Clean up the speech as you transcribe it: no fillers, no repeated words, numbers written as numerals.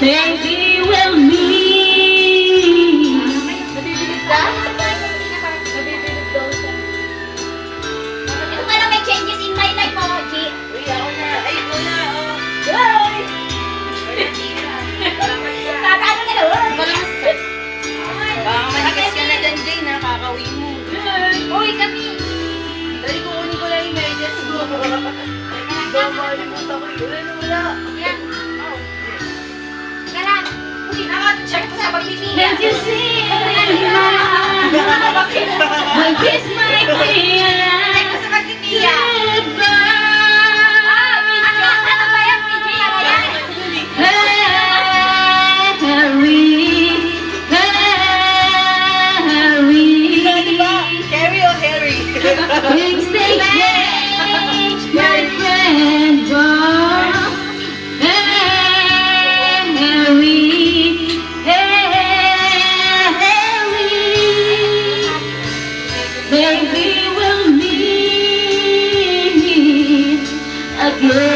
Baby will meet. Nabibilib ka? Nabibilib daw siya. Ito pala may changes in my life, oh, G. Uy, ako na. Ay, ikaw na. Oh. Tataano na doon. Baka manigas ka na dyan, Jay. Nakakauwi mo. Uy, kami. Dali ko kunin ko lang yung medyas mo. Baka makalimutan ko yun. Wala. Yan. Tara. Uy, naka-check ko sa pagpipili. Can't you see it in my eyes? I kiss my fear. Check ko sa pagpipili. Goodbye. Ano ba yan, PJ? Ano yan? Carrie o Harry? Things they change, my friend. Baby, we'll meet again.